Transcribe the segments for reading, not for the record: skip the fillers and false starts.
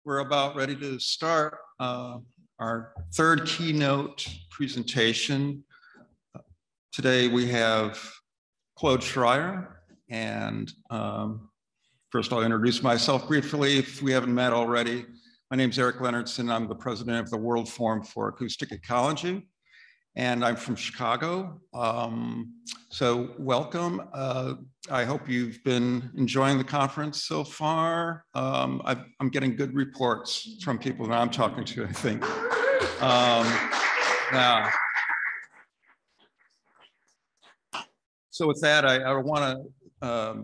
We're about ready to start our third keynote presentation. Today we have Claude Schryer, and first I'll introduce myself briefly if we haven't met already. My name is Eric Leonardson. I'm the president of the World Forum for Acoustic Ecology, and I'm from Chicago. So welcome. I hope you've been enjoying the conference so far. I'm getting good reports from people that I'm talking to, I think. Yeah. So with that, I want to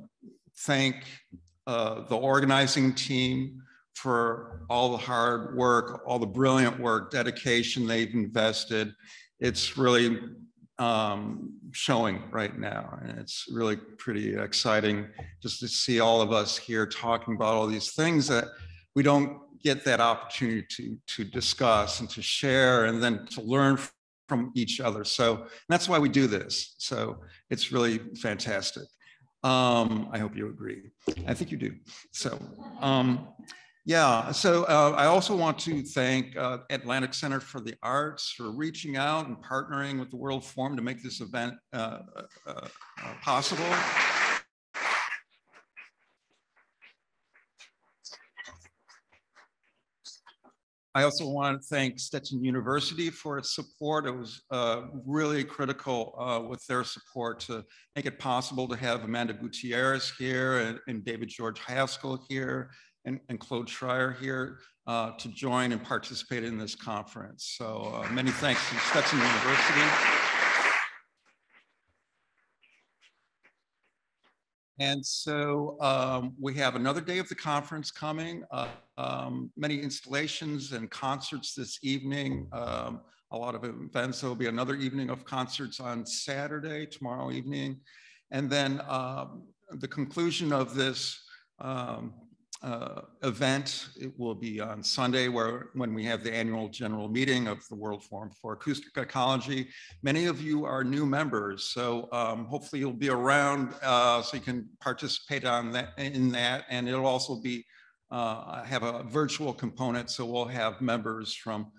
thank the organizing team for all the hard work, all the brilliant work, dedication they've invested. It's really showing right now, and it's really pretty exciting just to see all of us here talking about all these things that we don't get that opportunity to discuss and to share and then to learn from each other. So that's why we do this. So it's really fantastic. I hope you agree. I think you do. So yeah, so I also want to thank Atlantic Center for the Arts for reaching out and partnering with the World Forum to make this event possible. I also want to thank Sectoral University for its support. It was really critical with their support to make it possible to have Amanda Gutierrez here and David George Haskell here and Claude Schryer here to join and participate in this conference. So many thanks to Sectoral University. And so we have another day of the conference coming, many installations and concerts this evening, a lot of events. There will be another evening of concerts on Saturday, tomorrow evening. And then the conclusion of this event, it will be on Sunday when we have the annual general meeting of the World Forum for Acoustic Ecology. Many of you are new members, so hopefully you'll be around so you can participate in that, and it'll also be have a virtual component, so we'll have members from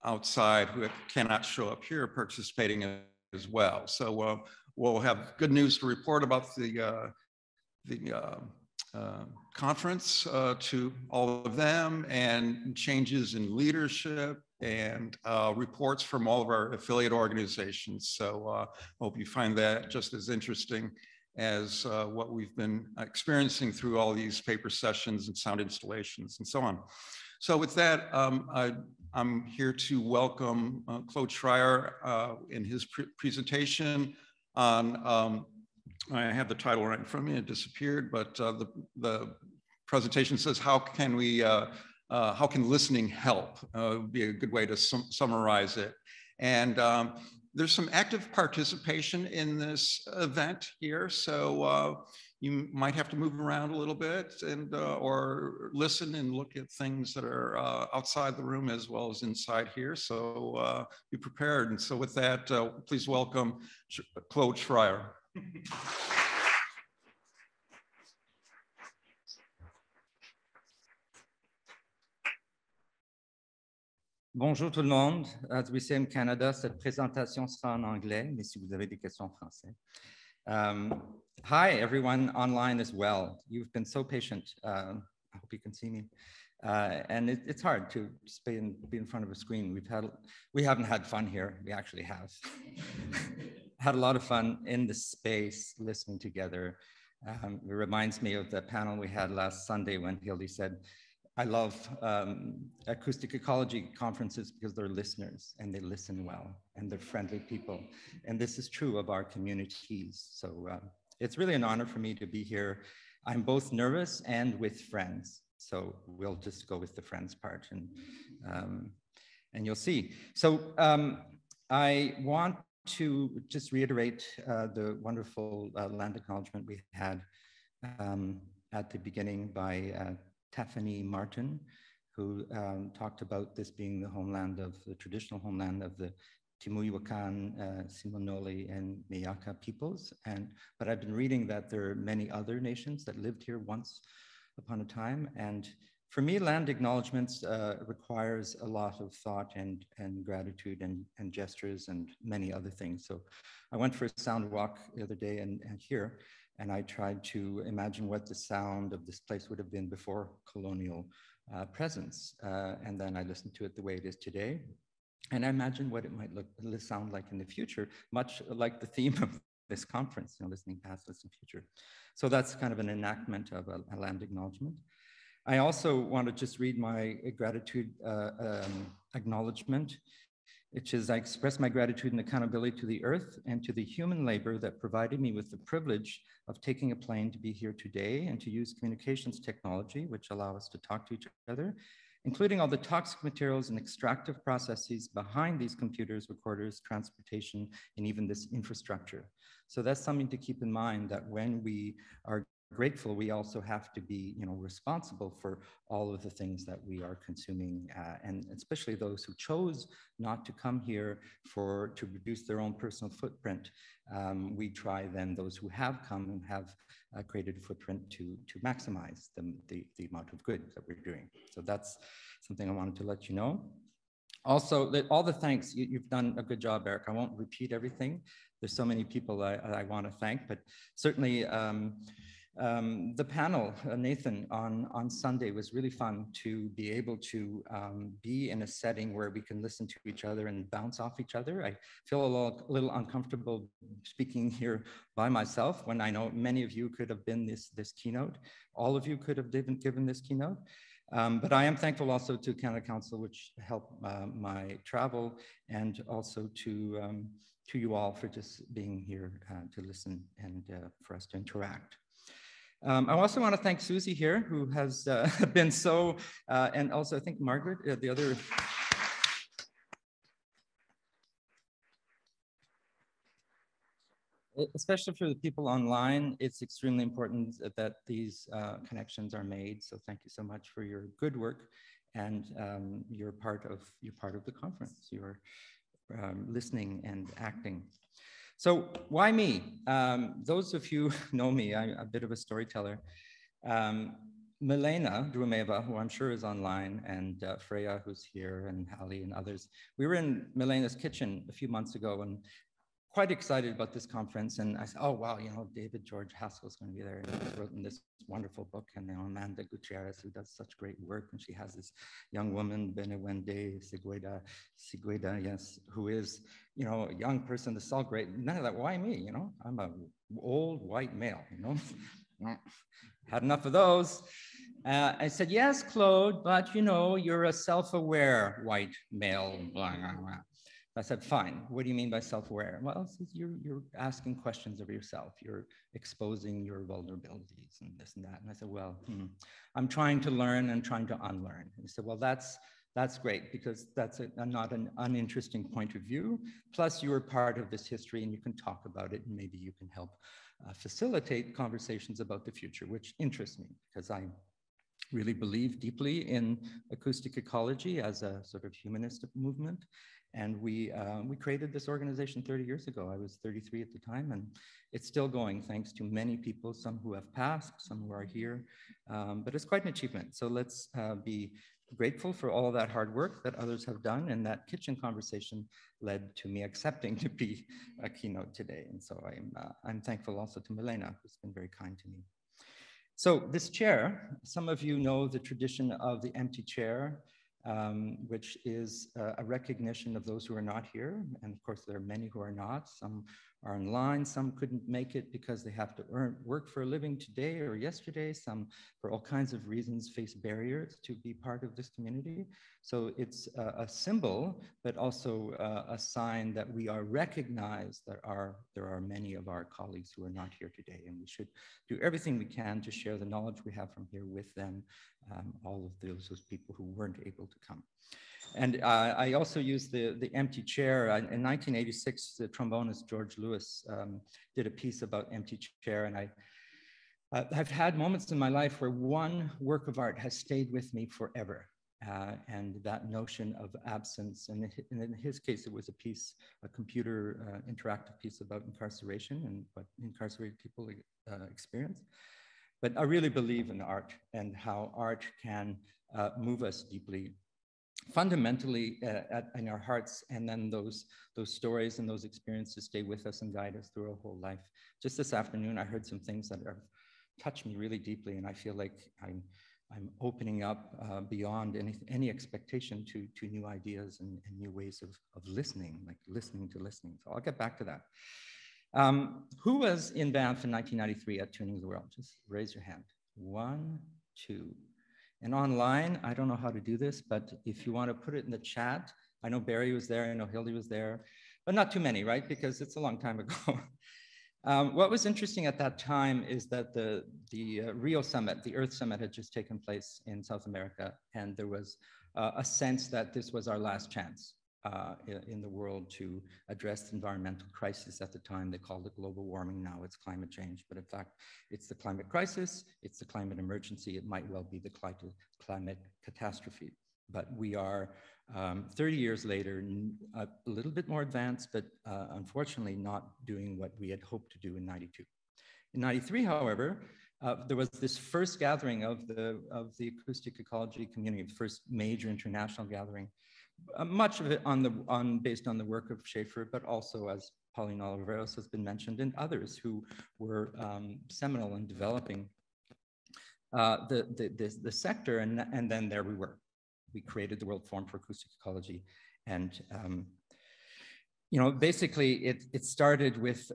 outside who cannot show up here participating as well. So we'll have good news to report about the conference to all of them, and changes in leadership and reports from all of our affiliate organizations. So I hope you find that just as interesting as what we've been experiencing through all these paper sessions and sound installations and so on. So with that, I'm here to welcome Claude Schryer in his presentation on I have the title right in front of me, it disappeared, but the presentation says, how can listening help? Would be a good way to summarize it. And there's some active participation in this event here. So you might have to move around a little bit and or listen and look at things that are outside the room as well as inside here. So be prepared. And so with that, please welcome Claude Schryer. Bonjour tout le monde. As we say in Canada, cette présentation sera en anglais, mais si vous avez des questions en français. Hi, everyone online as well. You've been so patient. I hope you can see me. And it's hard to be in front of a screen. We haven't had fun here. We actually have. Had a lot of fun in the space, listening together. It reminds me of the panel we had last Sunday when Hildy said, I love acoustic ecology conferences because they're listeners and they listen well and they're friendly people. And this is true of our communities. So it's really an honor for me to be here. I'm both nervous and with friends. So we'll just go with the friends part and you'll see. So I want to just reiterate the wonderful land acknowledgement we had at the beginning by Tiffany Martin, who talked about this being the homeland of the traditional homeland of the Timuiwakan, Simonoli, and Miyaka peoples. But I've been reading that there are many other nations that lived here once upon a time, and For me, land acknowledgements requires a lot of thought and gratitude and gestures and many other things. So I went for a sound walk the other day and here, and I tried to imagine what the sound of this place would have been before colonial presence. And then I listened to it the way it is today. And I imagine what it might sound like in the future, much like the theme of this conference, listening past, listening future. So that's kind of an enactment of a land acknowledgement. I also want to just read my gratitude acknowledgement, which is, I express my gratitude and accountability to the earth and to the human labor that provided me with the privilege of taking a plane to be here today and to use communications technology, which allow us to talk to each other, including all the toxic materials and extractive processes behind these computers, recorders, transportation, and even this infrastructure. So that's something to keep in mind, that when we are grateful, we also have to be responsible for all of the things that we are consuming, and especially those who chose not to come here to reduce their own personal footprint. We try then, those who have come and have created a footprint, to maximize the amount of good that we're doing. So that's something I wanted to let you know. Also, all the thanks, you've done a good job, Eric. I won't repeat everything. There's so many people I want to thank, but certainly the panel, Nathan, on Sunday was really fun to be able to be in a setting where we can listen to each other and bounce off each other. I feel a little uncomfortable speaking here by myself when I know many of you could have been this keynote. All of you could have given this keynote. But I am thankful also to Canada Council, which helped my travel, and also to you all for just being here to listen and for us to interact. I also want to thank Susie here, who has been so, and also I think Margaret, the other. Especially for the people online, it's extremely important that these connections are made. So thank you so much for your good work, and you're part of the conference. You're listening and acting. So why me? Those of you who know me, I'm a bit of a storyteller. Milena Drumeva, who I'm sure is online, and Freya, who's here, and Hallie and others. We were in Milena's kitchen a few months ago and quite excited about this conference. And I said, oh, wow, David George Haskell is going to be there. And he's written this wonderful book, and Amanda Gutierrez, who does such great work. And she has this young woman, Benewende Sigueda, yes, who is, a young person. This is all great. None of that. Why me? I'm an old white male, Had enough of those. I said, yes, Claude, but you're a self-aware white male. Blah, blah, blah. I said, fine. What do you mean by self-aware? Well, you're asking questions of yourself. You're exposing your vulnerabilities and this and that. And I said, well, I'm trying to learn and trying to unlearn. And he said, well, that's great, because that's not an uninteresting point of view. Plus, you are part of this history and you can talk about it, and maybe you can help facilitate conversations about the future, which interests me, because I really believe deeply in acoustic ecology as a sort of humanist movement. And we created this organization 30 years ago. I was 33 at the time, and it's still going, thanks to many people, some who have passed, some who are here, but it's quite an achievement. So let's be grateful for all that hard work that others have done, and that kitchen conversation led to me accepting to be a keynote today. And so I'm thankful also to Milena, who's been very kind to me. So this chair, some of you know the tradition of the empty chair, which is a recognition of those who are not here. And of course, there are many who are not. Some are online, some couldn't make it because they have to work for a living today or yesterday. Some, for all kinds of reasons, face barriers to be part of this community. So it's a symbol, but also a sign that we are recognized that there are many of our colleagues who are not here today, and we should do everything we can to share the knowledge we have from here with them, all of those people who weren't able to come. And I also used the empty chair. In 1986, the trombonist George Lewis did a piece about empty chair. And I've had moments in my life where one work of art has stayed with me forever. And that notion of absence, and in his case, it was a computer interactive piece about incarceration and what incarcerated people experience. But I really believe in art and how art can move us deeply, fundamentally in our hearts, and then those stories and those experiences stay with us and guide us through our whole life. Just this afternoon, I heard some things that have touched me really deeply, and I feel like I'm opening up beyond any expectation to new ideas and new ways of listening, like listening to listening. So I'll get back to that. Who was in Banff in 1993 at Tuning the World? Just raise your hand. 1, 2. And online, I don't know how to do this, but if you want to put it in the chat, I know Barry was there, I know Hildy was there, but not too many, right? Because it's a long time ago. What was interesting at that time is that the Rio Summit, the Earth Summit, had just taken place in South America, and there was a sense that this was our last chance in the world to address the environmental crisis. At the time, they called it global warming. Now it's climate change, but in fact, it's the climate crisis, it's the climate emergency. It might well be the climate catastrophe. But we are 30 years later, a little bit more advanced, but unfortunately not doing what we had hoped to do in 92. In 93, however, there was this first gathering of the Acoustic Ecology community, the first major international gathering. Much of it based on the work of Schaefer, but also, as Pauline Oliveros has been mentioned, and others who were seminal in developing the sector, and then there we were. We created the World Forum for Acoustic Ecology, and basically it started with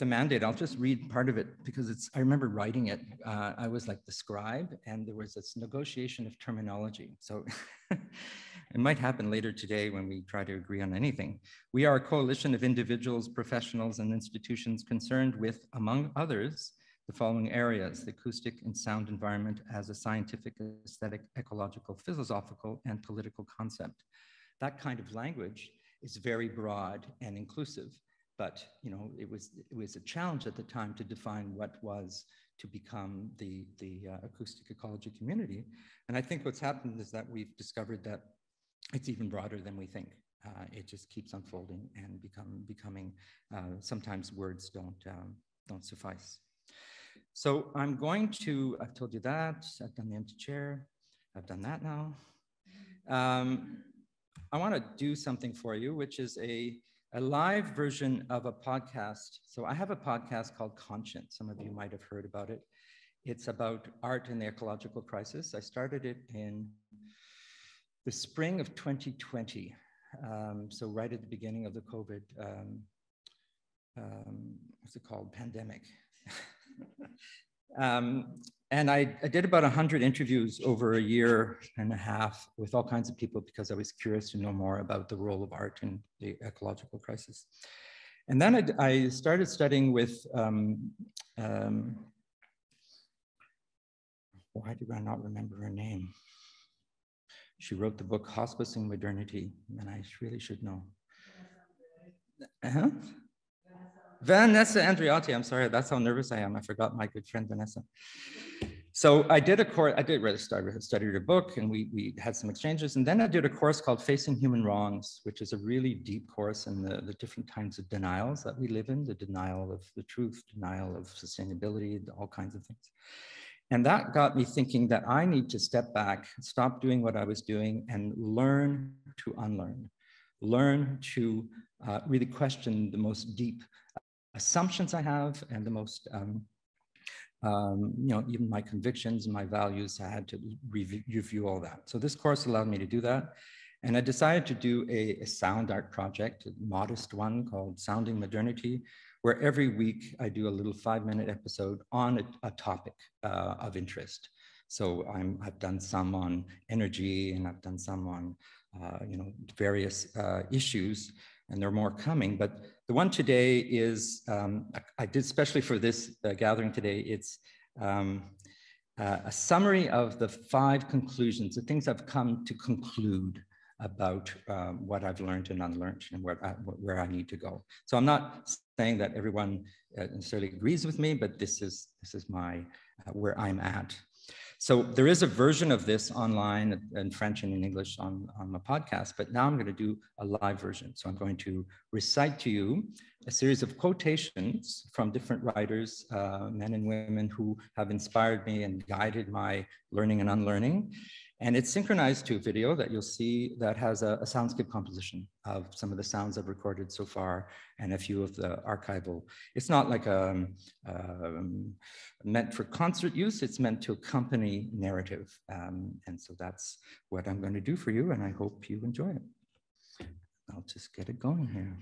a mandate. I'll just read part of it because I remember writing it. I was like the scribe, and there was this negotiation of terminology. So it might happen later today when we try to agree on anything. We are a coalition of individuals, professionals, and institutions concerned with, among others, the following areas: the acoustic and sound environment as a scientific, aesthetic, ecological, philosophical, and political concept. That kind of language is very broad and inclusive. But it was a challenge at the time to define what was to become the acoustic ecology community. And I think what's happened is that we've discovered that it's even broader than we think. It just keeps unfolding and becoming. Sometimes words don't suffice. So I'm going to. I've told you that. I've done the empty chair. I've done that now. I want to do something for you, which is a live version of a podcast. So I have a podcast called Conscient. Some of you might have heard about it. It's about art and the ecological crisis. I started it in the spring of 2020. So right at the beginning of the COVID, what's it called? Pandemic. And I did about 100 interviews over a year and a half with all kinds of people because I was curious to know more about the role of art in the ecological crisis. And then I started studying with, why do I not remember her name? She wrote the book Hospice and Modernity, and I really should know. Vanessa Andreotti, I'm sorry, that's how nervous I am. I forgot my good friend Vanessa. So I did a course, I studied her book, and we had some exchanges, and then I did a course called Facing Human Wrongs, which is a really deep course in the different kinds of denials that we live in, the denial of the truth, denial of sustainability, all kinds of things. And that got me thinking that I need to step back, stop doing what I was doing, and learn to unlearn, learn to really question the most deep assumptions I have, and the most, even my convictions and my values. I had to review all that. So this course allowed me to do that. And I decided to do a sound art project, a modest one called Sounding Modernity, where every week I do a little 5-minute episode on a topic of interest. So I've done some on energy, and I've done some on various issues, and there are more coming. But the one today is, I did especially for this gathering today, it's a summary of the 5 conclusions, the things I've come to conclude about what I've learned and unlearned, and where I need to go. So I'm not saying that everyone necessarily agrees with me, but this is my where I'm at. So there is a version of this online in French and in English on my podcast, but now I'm going to do a live version. So I'm going to recite to you a series of quotations from different writers, men and women who have inspired me and guided my learning and unlearning. And it's synchronized to a video that you'll see that has a soundscape composition of some of the sounds I've recorded so far and a few of the archival. It's not like meant for concert use, it's meant to accompany narrative. And so that's what I'm going to do for you, and I hope you enjoy it. I'll just get it going here.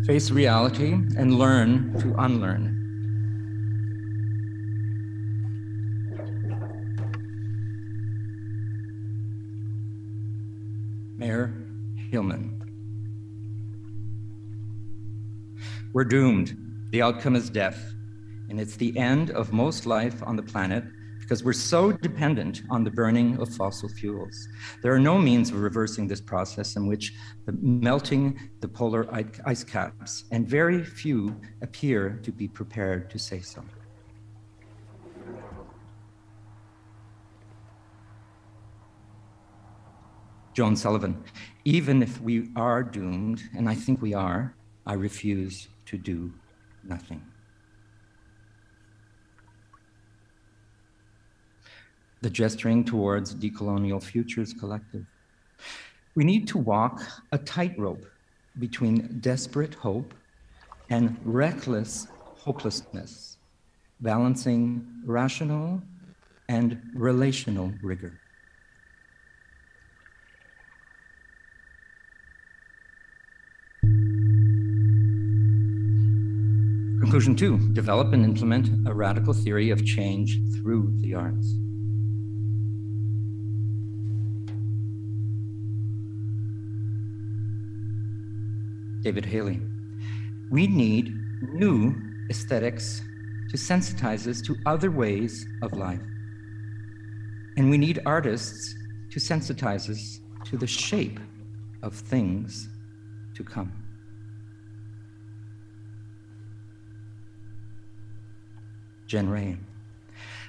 Face reality and learn to unlearn. Mayor Hillman. We're doomed. The outcome is death. And it's the end of most life on the planet because we're so dependent on the burning of fossil fuels. There are no means of reversing this process in which melting the polar ice caps, and very few appear to be prepared to say so. Joan Sullivan, even if we are doomed, and I think we are, I refuse to do nothing. The Gesturing Towards Decolonized Futures collective. We need to walk a tightrope between desperate hope and reckless hopelessness, balancing rational and relational rigor. Conclusion 2, develop and implement a radical theory of change through the arts. David Haley, we need new aesthetics to sensitize us to other ways of life. And we need artists to sensitize us to the shape of things to come. Jen Ray.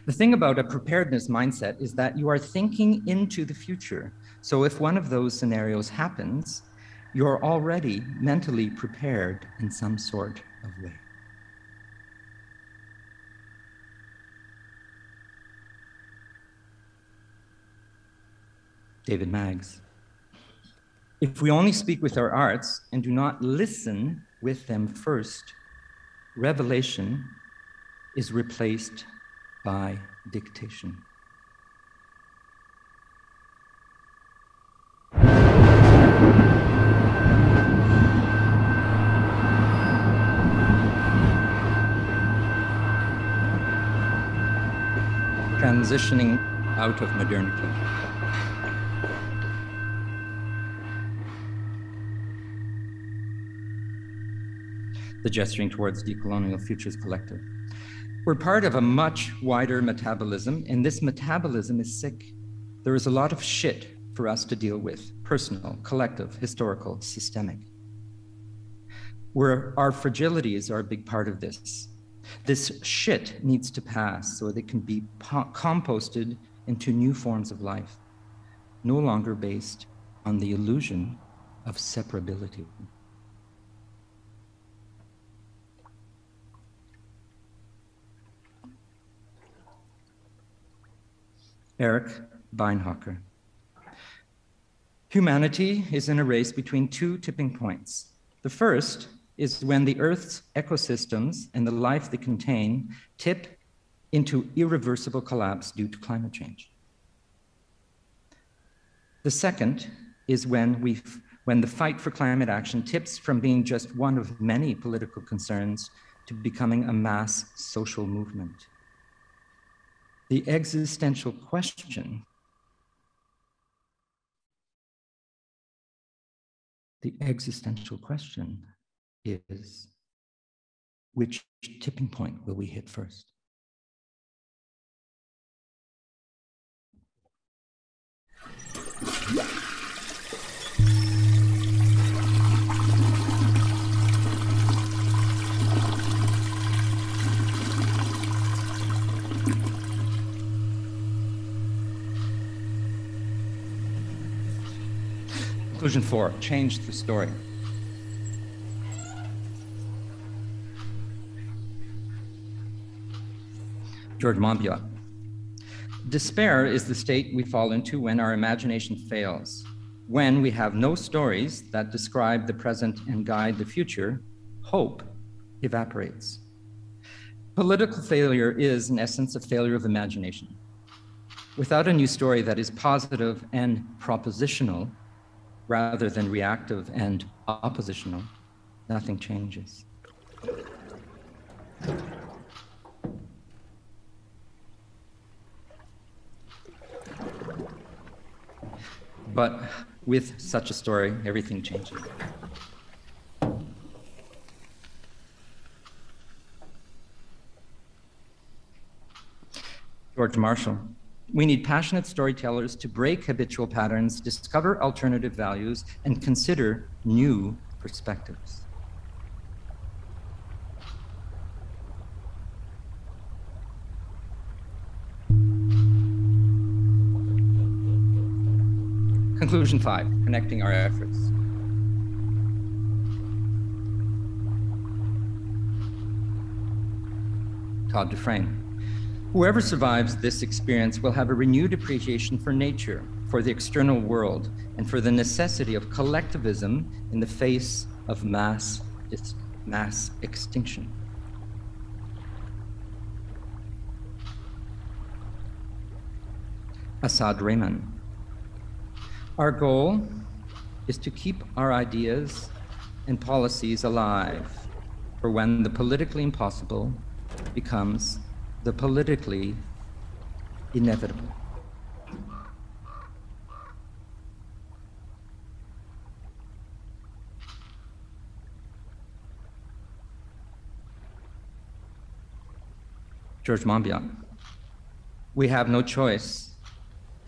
The thing about a preparedness mindset is that you are thinking into the future. So if one of those scenarios happens, you're already mentally prepared in some sort of way. David Maggs. If we only speak with our arts and do not listen with them first, revelation is replaced by dictation. Transitioning out of modernity. The Gesturing Towards Decolonized Futures collective. We're part of a much wider metabolism, and this metabolism is sick. There is a lot of shit for us to deal with, personal, collective, historical, systemic. Our fragilities are a big part of this. This shit needs to pass so that it can be composted into new forms of life, no longer based on the illusion of separability. Eric Beinhocker. Humanity is in a race between two tipping points. The first is when the Earth's ecosystems and the life they contain tip into irreversible collapse due to climate change. The second is when the fight for climate action tips from being just one of many political concerns to becoming a mass social movement. The existential question is, which tipping point will we hit first? Conclusion 4, change the story. George Monbiot. Despair is the state we fall into when our imagination fails. When we have no stories that describe the present and guide the future, hope evaporates. Political failure is, in essence, a failure of imagination. Without a new story that is positive and propositional, rather than reactive and oppositional, nothing changes. But with such a story, everything changes. George Marshall. We need passionate storytellers to break habitual patterns, discover alternative values, and consider new perspectives. Conclusion 5, connecting our efforts. Todd Dufresne. Whoever survives this experience will have a renewed appreciation for nature, for the external world, and for the necessity of collectivism in the face of mass extinction. Asad Rehman. Our goal is to keep our ideas and policies alive for when the politically impossible becomes the politically inevitable. George Monbiot. We have no choice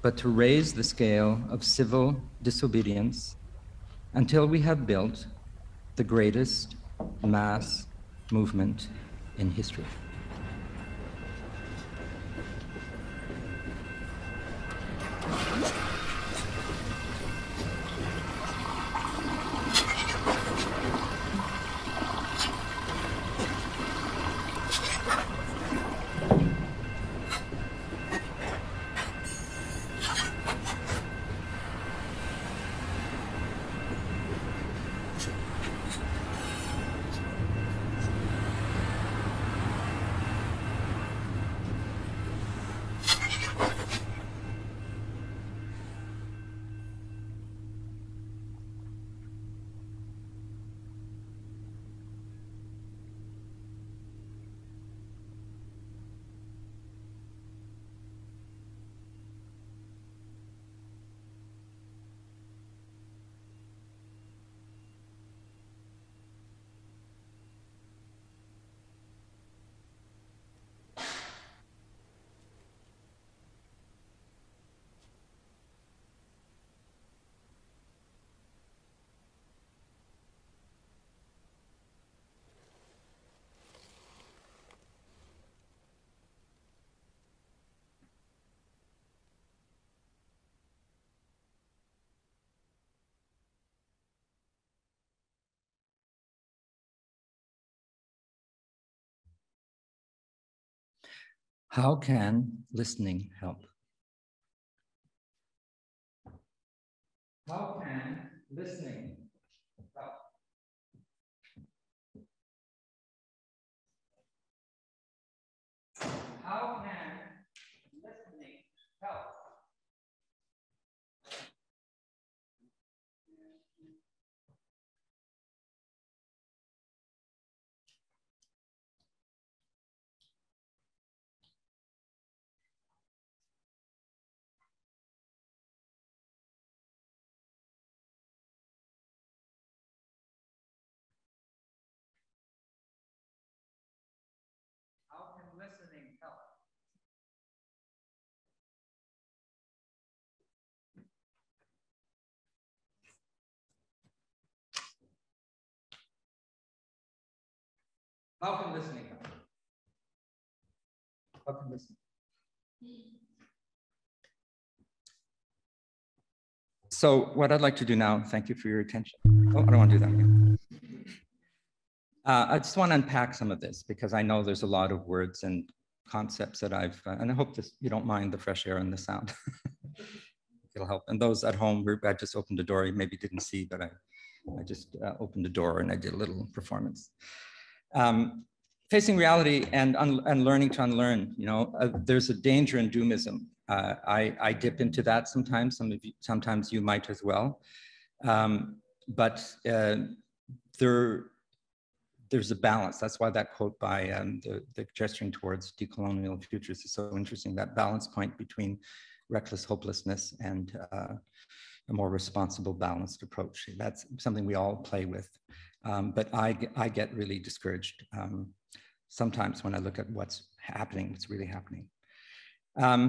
but to raise the scale of civil disobedience until we have built the greatest mass movement in history. How can listening help? How can listening help? How can listening help? How can listening help? How can listening help? How can listening? So what I'd like to do now, thank you for your attention. Oh, I don't want to do that again. I just want to unpack some of this because I know there's a lot of words and concepts that and I hope you don't mind the fresh air and the sound. It'll help. And those at home, I just opened the door, you maybe didn't see, but I just opened the door and I did a little performance. Facing reality and learning to unlearn, there's a danger in doomism. I dip into that sometimes, sometimes you might as well. But there's a balance. That's why that quote by the Gesturing Towards Decolonized Futures is so interesting, that balance point between reckless hopelessness and a more responsible, balanced approach. That's something we all play with. But I get really discouraged sometimes when I look at what's happening, what's really happening.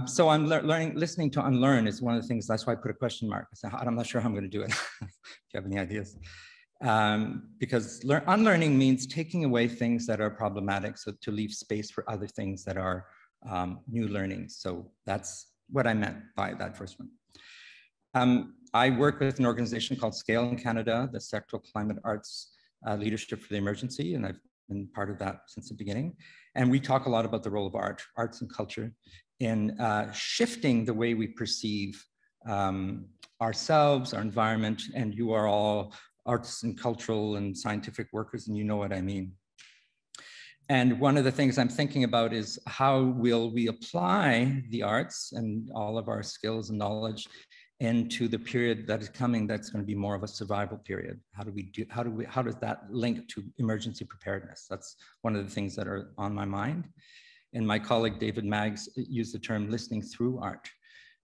So I'm listening to unlearn is one of the things, that's why I put a question mark. I'm not sure how I'm going to do it, if you have any ideas. Because unlearning means taking away things that are problematic, so to leave space for other things that are new learnings. So that's what I meant by that first one. I work with an organization called SCALE in Canada, the Sectoral Climate Arts Leadership for the Emergency, and I've been part of that since the beginning. And we talk a lot about the role of arts and culture in shifting the way we perceive ourselves, our environment, and you are all arts and cultural and scientific workers, and you know what I mean. And one of the things I'm thinking about is how will we apply the arts and all of our skills and knowledge into the period that is coming that's going to be more of a survival period. How does that link to emergency preparedness? That's one of the things that are on my mind. And my colleague David Maggs used the term listening through art.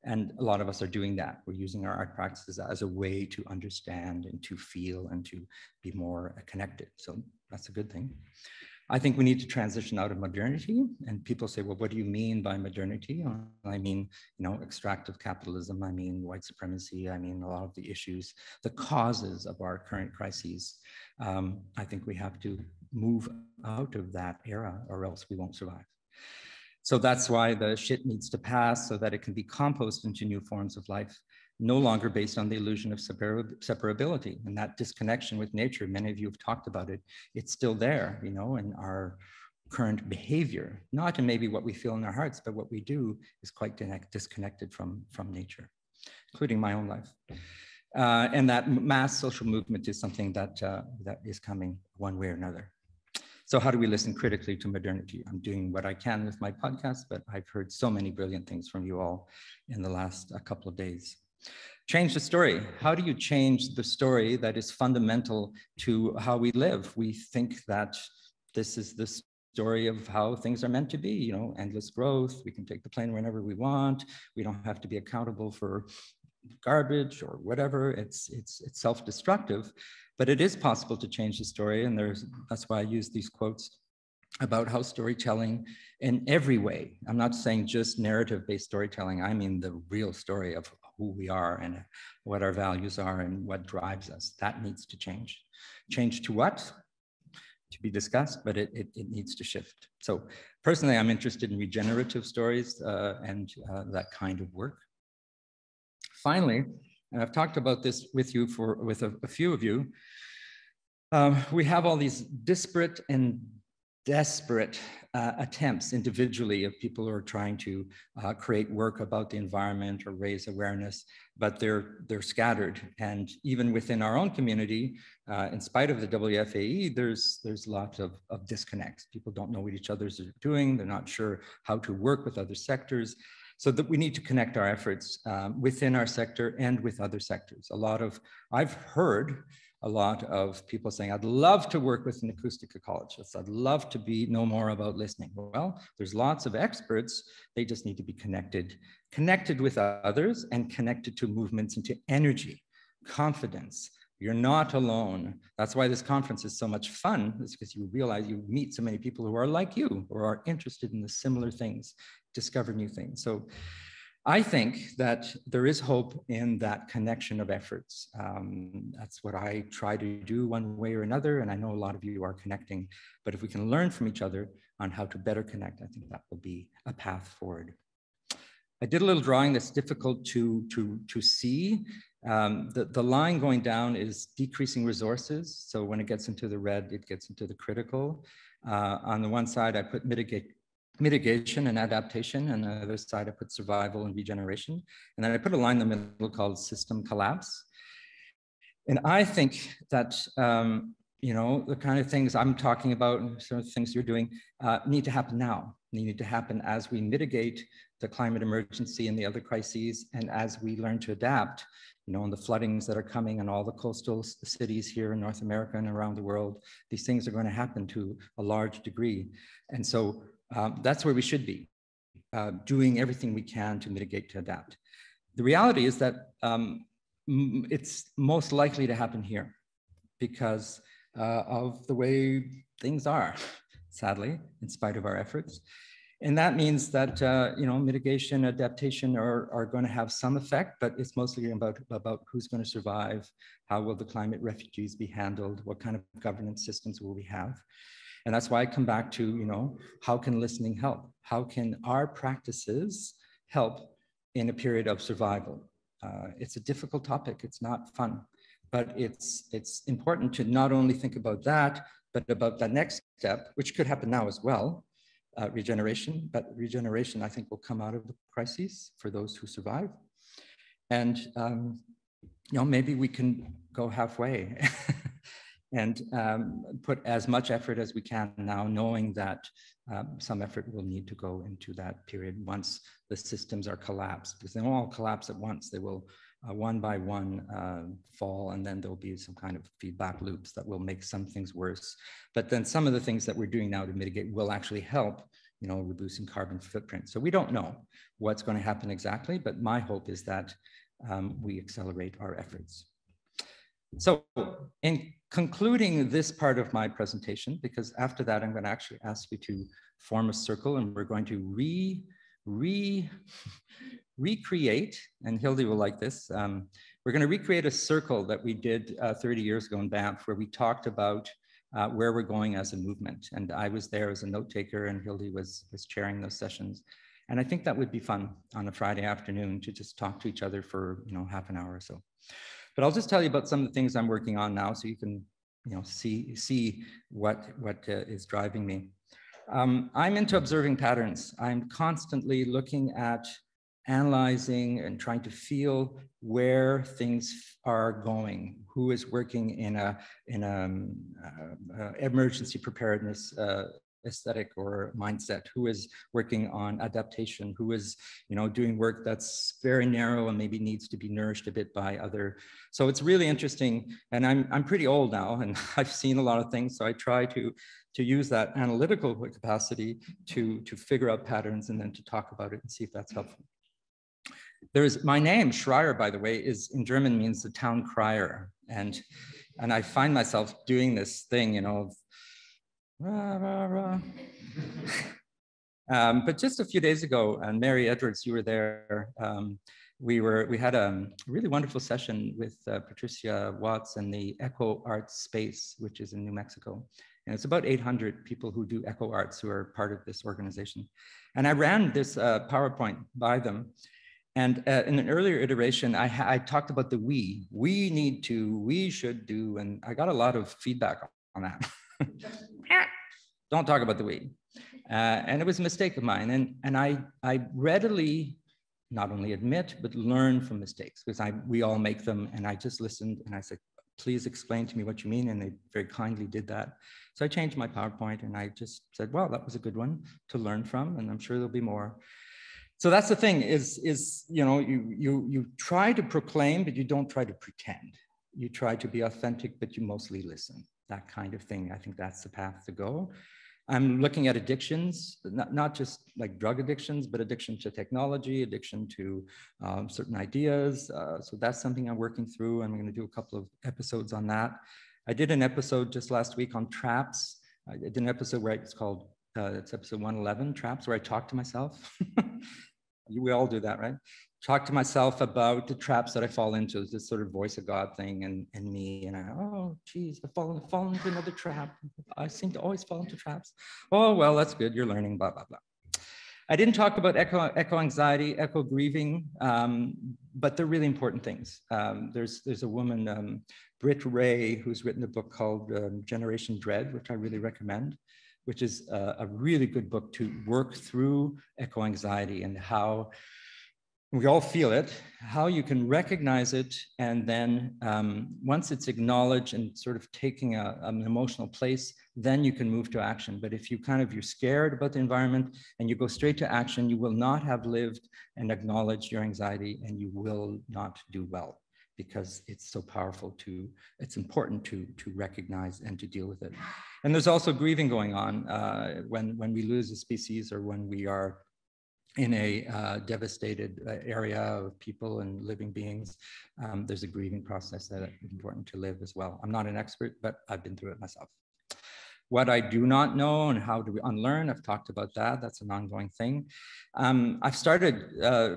And a lot of us are doing that. We're using our art practices as a way to understand and to feel and to be more connected. So that's a good thing. I think we need to transition out of modernity. And people say, well, what do you mean by modernity? I mean, extractive capitalism. I mean, white supremacy. I mean, a lot of the issues, the causes of our current crises. I think we have to move out of that era or else we won't survive. So that's why the shit needs to pass so that it can be composted into new forms of life, no longer based on the illusion of separability and that disconnection with nature. Many of you have talked about it. It's still there, in our current behavior, not in maybe what we feel in our hearts, but what we do is quite disconnected from nature, including my own life. And that mass social movement is something that is coming one way or another. So how do we listen critically to modernity? I'm doing what I can with my podcast, but I've heard so many brilliant things from you all in the last couple of days. Change the story. How do you change the story that is fundamental to how we live? We think that this is the story of how things are meant to be, endless growth. We can take the plane whenever we want. We don't have to be accountable for garbage or whatever. It's self-destructive. But it is possible to change the story, and that's why I use these quotes about how storytelling in every way, I'm not saying just narrative-based storytelling, I mean the real story of who we are and what our values are and what drives us. That needs to change. Change to what? To be discussed, but it needs to shift. So personally, I'm interested in regenerative stories and that kind of work. Finally, and I've talked about this with you with a few of you. We have all these disparate and desperate attempts individually of people who are trying to create work about the environment or raise awareness, but they're scattered. And even within our own community, in spite of the WFAE, there's lots of disconnects. People don't know what each other's are doing. They're not sure how to work with other sectors. So that we need to connect our efforts within our sector and with other sectors. I've heard a lot of people saying, I'd love to work with an acoustic ecologist. I'd love to know more about listening. Well, there's lots of experts. They just need to be connected with others and connected to movements into energy, confidence. You're not alone. That's why this conference is so much fun. It's because you realize you meet so many people who are like you, or are interested in the similar things, discover new things. So I think that there is hope in that connection of efforts. That's what I try to do one way or another. And I know a lot of you are connecting, but if we can learn from each other on how to better connect, I think that will be a path forward. I did a little drawing that's difficult to see. The line going down is decreasing resources. So when it gets into the red, it gets into the critical. On the one side, I put mitigation and adaptation, and on the other side, I put survival and regeneration. And then I put a line in the middle called system collapse. And I think that, you know, the kind of things I'm talking about and some of the things you're doing need to happen now. They need to happen as we mitigate the climate emergency and the other crises, and as we learn to adapt, you know, and the floodings that are coming and all the coastal cities here in North America and around the world, these things are going to happen to a large degree. And so that's where we should be, doing everything we can to mitigate, to adapt. The reality is that it's most likely to happen here because of the way things are, sadly, in spite of our efforts. And that means that, you know, mitigation, adaptation are going to have some effect, but it's mostly about who's going to survive, how will the climate refugees be handled, what kind of governance systems will we have. And that's why I come back to, you know, how can listening help? How can our practices help in a period of survival? It's a difficult topic, it's not fun, but it's important to not only think about that, but about the next step, which could happen now as well, regeneration, but regeneration, I think, will come out of the crises for those who survive. And, you know, maybe we can go halfway and put as much effort as we can now, knowing that some effort will need to go into that period once the systems are collapsed, because they won't all collapse at once. They will one by one fall, and then there'll be some kind of feedback loops that will make some things worse. But then some of the things that we're doing now to mitigate will actually help, you know, reducing carbon footprint. So we don't know what's going to happen exactly, but my hope is that we accelerate our efforts. So in concluding this part of my presentation, because after that, I'm going to actually ask you to form a circle, and we're going to recreate, and Hildy will like this. We're going to recreate a circle that we did 30 years ago in Banff, where we talked about where we're going as a movement. And I was there as a note taker, and Hildy was chairing those sessions. And I think that would be fun on a Friday afternoon to just talk to each other for, you know, half an hour or so. But I'll just tell you about some of the things I'm working on now, so you can, you know, see what is driving me. I'm into observing patterns. I'm constantly looking at analyzing and trying to feel where things are going, who is working in a emergency preparedness aesthetic or mindset, who is working on adaptation, who is, you know, doing work that's very narrow and maybe needs to be nourished a bit by other. So it's really interesting, and I'm pretty old now, and I've seen a lot of things, so I try to use that analytical capacity to figure out patterns and then to talk about it and see if that's helpful. My name, Schryer, by the way, is in German means the town crier, and I find myself doing this thing, you know, rah, rah, rah. But just a few days ago, and Mary Edwards, you were there. We had a really wonderful session with Patricia Watts and the Eco Art Space, which is in New Mexico. And it's about 800 people who do eco arts who are part of this organization. And I ran this PowerPoint by them. And in an earlier iteration, I talked about the we need to, we should do, and I got a lot of feedback on that. Don't talk about the we. And it was a mistake of mine. And I readily not only admit, but learn from mistakes, because we all make them. And I just listened and I said, please explain to me what you mean. And they very kindly did that. So I changed my PowerPoint and I just said, well, that was a good one to learn from, and I'm sure there'll be more. So that's the thing is, you know, you try to proclaim, but you don't try to pretend. You try to be authentic, but you mostly listen, that kind of thing. I think that's the path to go. I'm looking at addictions, not just like drug addictions, but addiction to technology, addiction to certain ideas. So that's something I'm working through. I'm going to do a couple of episodes on that. I did an episode just last week on traps. I did an episode where it's called, it's episode 111, Traps, where I talk to myself. We all do that, right? Talk to myself about the traps that I fall into, this sort of voice of God thing and me. And oh, geez, I've fallen into another trap. I seem to always fall into traps. Oh, well, that's good. You're learning, blah, blah, blah. I didn't talk about eco-anxiety, eco-grieving, but they're really important things. There's a woman, Britt Ray, who's written a book called Generation Dread, which I really recommend, which is a really good book to work through eco-anxiety and how we all feel it, how you can recognize it, and then once it's acknowledged and sort of taking an emotional place, then you can move to action. But if you're scared about the environment and you go straight to action, you will not have lived and acknowledged your anxiety, and you will not do well, because it's so powerful it's important to recognize and to deal with it. And there's also grieving going on when we lose a species, or when we are in a devastated area of people and living beings. There's a grieving process that is important to live as well. I'm not an expert, but I've been through it myself. What I do not know and how do we unlearn, I've talked about that. That's an ongoing thing. I've started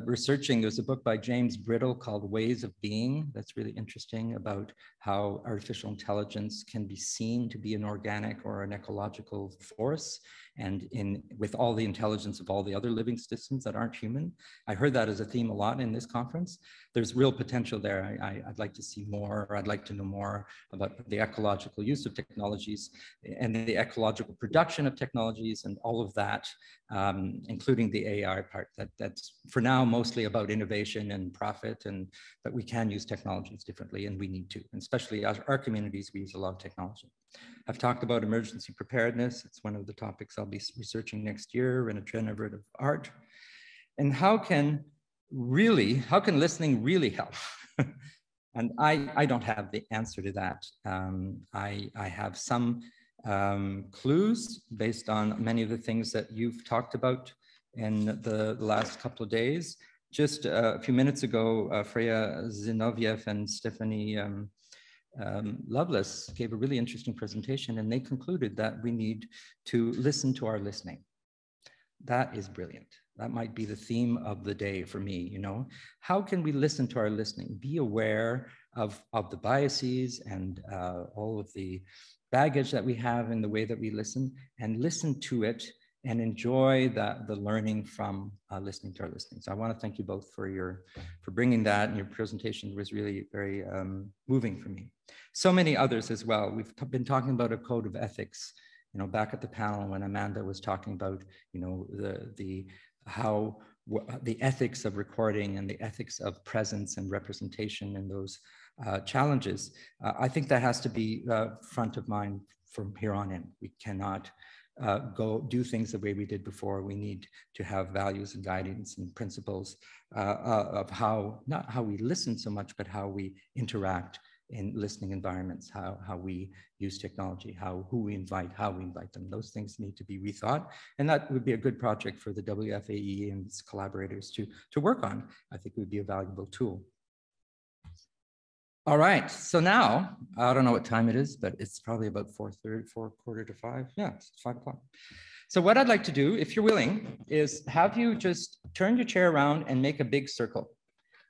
researching, there's a book by James Brittle called Ways of Being that's really interesting about how artificial intelligence can be seen to be an organic or an ecological force, and with all the intelligence of all the other living systems that aren't human. I heard that as a theme a lot in this conference. There's real potential there. I'd like to see more, or I'd like to know more about the ecological use of technologies and the ecological production of technologies and all of that, including the AI part. That's for now mostly about innovation and profit, and that we can use technologies differently, and we need to. And especially as our communities, we use a lot of technology. I've talked about emergency preparedness. It's one of the topics I'll be researching next year in a generative art. And how can listening really help? And I don't have the answer to that. I have some clues based on many of the things that you've talked about in the last couple of days. Just a few minutes ago, Freya Zinoviev and Stephanie Lovelace gave a really interesting presentation, and they concluded that we need to listen to our listening. That is brilliant. That might be the theme of the day for me, you know. How can we listen to our listening? Be aware of the biases and all of the baggage that we have in the way that we listen, and listen to it and enjoy the learning from listening to our listening. So I want to thank you both for bringing that, and your presentation was really very moving for me. So many others as well. We've been talking about a code of ethics, you know, back at the panel when Amanda was talking about, you know, the ethics of recording and the ethics of presence and representation and those challenges. I think that has to be front of mind from here on in. We cannot go do things the way we did before. We need to have values and guidance and principles of how, not how we listen so much, but how we interact in listening environments, how we use technology, who we invite, how we invite them. Those things need to be rethought. And that would be a good project for the WFAE and its collaborators to work on. I think it would be a valuable tool. All right, so now, I don't know what time it is, but it's probably about 4:30, 4:45. Yeah, it's 5 o'clock. So what I'd like to do, if you're willing, is have you just turn your chair around and make a big circle,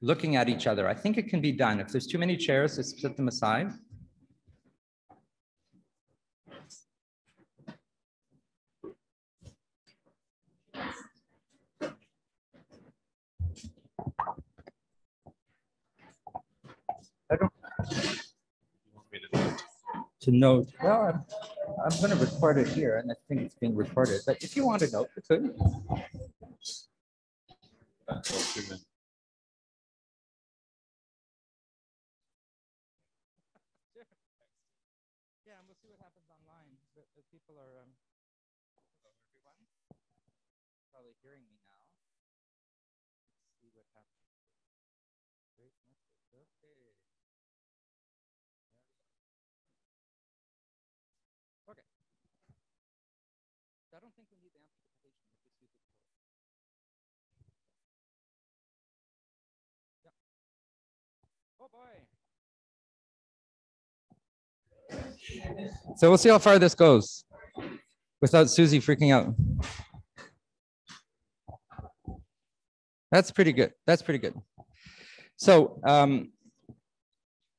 looking at each other. I think it can be done. If there's too many chairs, just set them aside. I don't to note. Well, I'm going to record it here, and I think it's being recorded. But if you want to note, you could. Yeah, and we'll see what happens online. But people are, hello everyone, probably hearing me now. Let's see what happens. Great message. Okay. Okay. So I don't think we need the amplification. We'll just use it for. Yeah. Oh boy. So we'll see how far this goes without Susie freaking out. That's pretty good. That's pretty good. So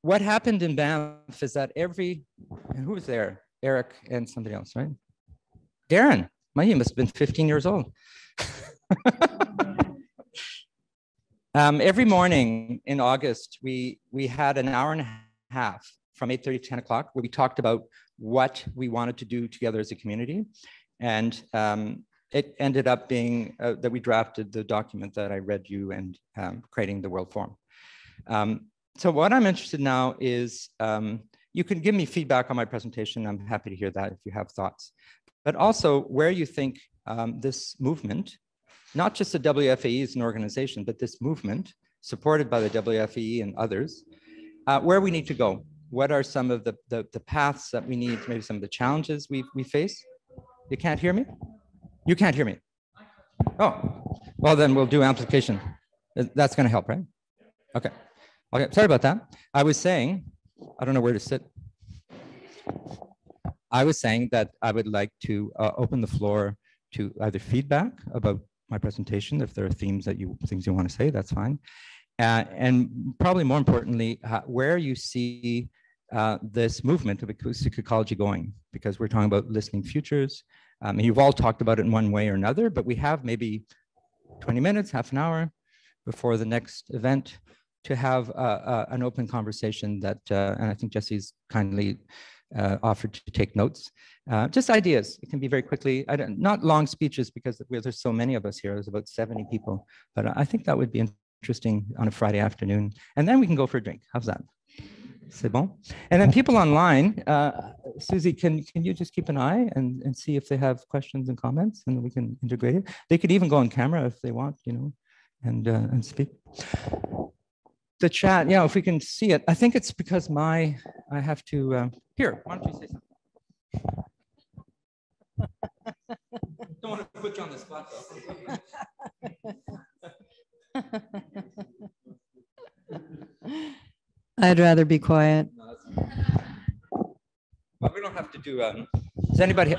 what happened in Banff is that who was there? Eric and somebody else, right? Darren, you must have been 15 years old. Every morning in August, we had an hour and a half from 8:30 to 10 o'clock where we talked about what we wanted to do together as a community. And it ended up being that we drafted the document that I read you and creating the World Forum. So what I'm interested now is, you can give me feedback on my presentation. I'm happy to hear that if you have thoughts, but also where you think this movement, not just the WFAE as an organization, but this movement supported by the WFAE and others, where we need to go. What are some of the paths that we need, maybe some of the challenges we face? You can't hear me? You can't hear me? Oh, well then we'll do amplification. That's gonna help, right? Okay, okay, sorry about that. I was saying, I don't know where to sit. I was saying that I would like to open the floor to either feedback about my presentation. If there are things you want to say, that's fine. And probably more importantly, where you see this movement of acoustic ecology going, because we're talking about listening futures. And you've all talked about it in one way or another, but we have maybe 20 minutes, half an hour before the next event to have an open conversation that, and I think Jesse's kindly offered to take notes. Just ideas. It can be very quickly, not long speeches because there's so many of us here. There's about 70 people, but I think that would be interesting on a Friday afternoon. And then we can go for a drink. How's that? C'est bon? And then people online, Susie, can you just keep an eye and see if they have questions and comments, and we can integrate it. They could even go on camera if they want, you know, and speak. The chat, yeah, if we can see it. I think it's because I have to, here, why don't you say something? Don't want to put you on the spot, though. I'd rather be quiet. Well, we don't have to do, does anybody?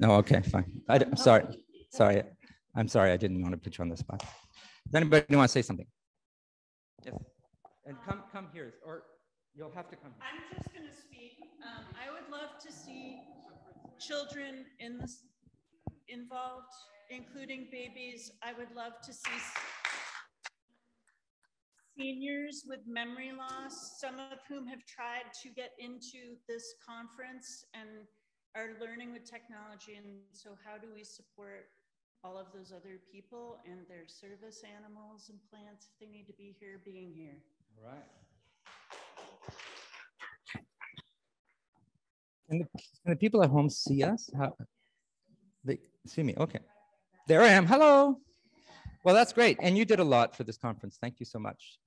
No, okay, fine. I'm sorry. I'm sorry, I didn't want to put you on the spot. Does anybody want to say something? Yes, and come here, or you'll have to come here. I'm just going to speak. I would love to see children in this involved, including babies. I would love to see seniors with memory loss, some of whom have tried to get into this conference and are learning with technology. And so how do we support all of those other people and their service animals and plants, if they need to be here, being here? All right. Can the people at home see us? How they see me? Okay. There I am. Hello. Well, that's great. And you did a lot for this conference. Thank you so much.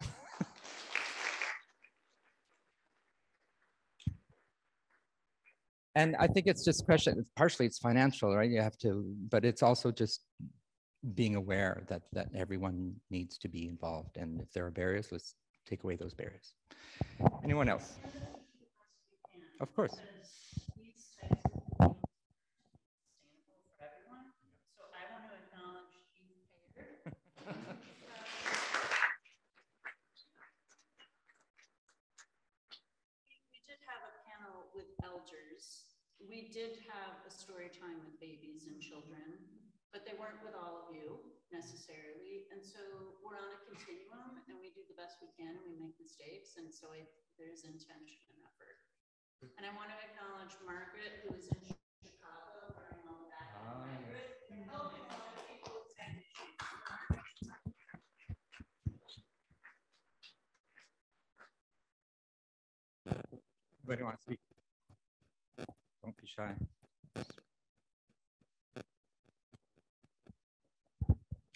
And I think it's just question, partially it's financial, right? You have to, but it's also just being aware that everyone needs to be involved. And if there are barriers, let's take away those barriers. Anyone else? Of course. Elders. We did have a story time with babies and children, but they weren't with all of you necessarily. And so we're on a continuum and we do the best we can and we make mistakes. And so there's intention and effort. And I want to acknowledge Margaret, who was in Chicago during all that. Margaret, helping a lot of people with energy. Anybody want to speak? Don't be shy.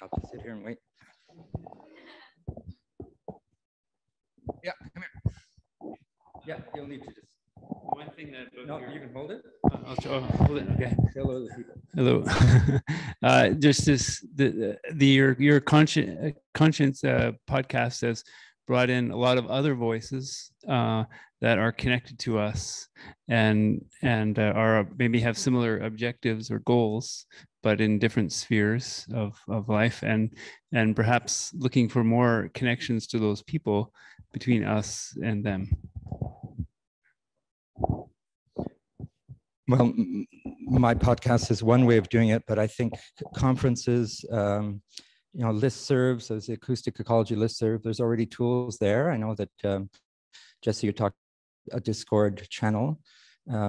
I'll just sit here and wait. Yeah, come here. Yeah, you'll need to just. One thing that no, you can hold it. I'll hold it. Okay. Hello, the people. Hello. Just this, your conscience podcast has brought in a lot of other voices that are connected to us and are maybe have similar objectives or goals, but in different spheres of life, and perhaps looking for more connections to those people between us and them. Well, my podcast is one way of doing it, but I think conferences, listservs, there's the Acoustic Ecology listserv, there's already tools there. I know that, Jesse, you talked a Discord channel,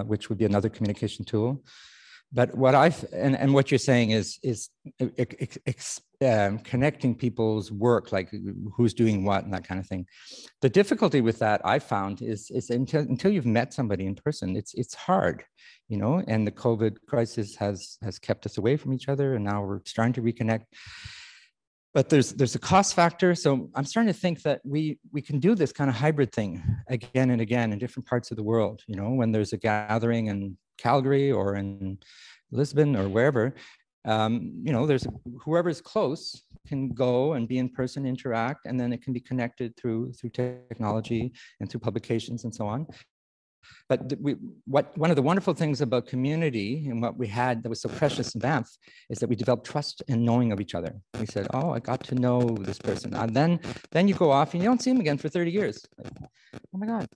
which would be another communication tool. But what and what you're saying is connecting people's work, like who's doing what and that kind of thing. The difficulty with that I found is until you've met somebody in person, it's hard, and the COVID crisis has kept us away from each other, and now we're starting to reconnect. But there's a cost factor. So I'm starting to think that we can do this kind of hybrid thing again and again in different parts of the world. When there's a gathering in Calgary or in Lisbon or wherever, there's whoever's close can go and be in person, interact, and then it can be connected through technology and through publications and so on. But one of the wonderful things about community and what we had that was so precious in Banff is that we developed trust and knowing of each other. We said, oh, I got to know this person. And then you go off and you don't see them again for 30 years. Like, oh my God.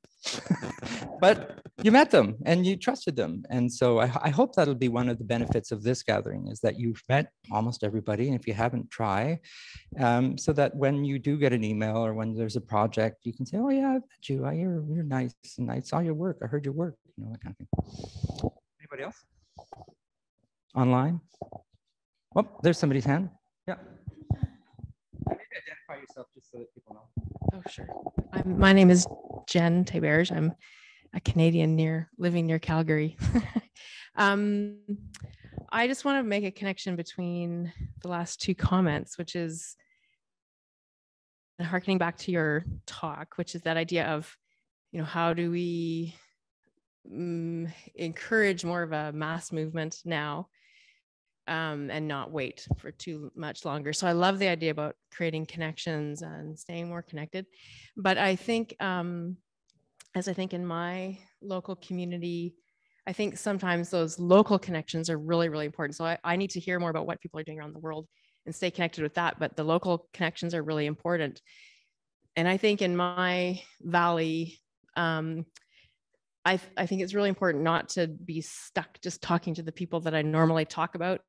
But you met them and you trusted them. And so I hope that'll be one of the benefits of this gathering, is that you've met almost everybody. And if you haven't, try. So that when you do get an email or when there's a project, you can say, oh yeah, I've met you. You're nice and I saw your work. I heard your work, that kind of thing. Anybody else? Online? Oh, there's somebody's hand. Yeah. Maybe identify yourself just so that people know. Oh, sure. My name is Jen Théberge. I'm a Canadian living near Calgary. I just want to make a connection between the last two comments, which is harkening back to your talk, which is that idea of, how do we encourage more of a mass movement now and not wait for too much longer. So I love the idea about creating connections and staying more connected. But I think, as I think in my local community, I think sometimes those local connections are really, really important. So I need to hear more about what people are doing around the world and stay connected with that. But the local connections are really important. And I think in my valley, I think it's really important not to be stuck just talking to the people that I normally talk about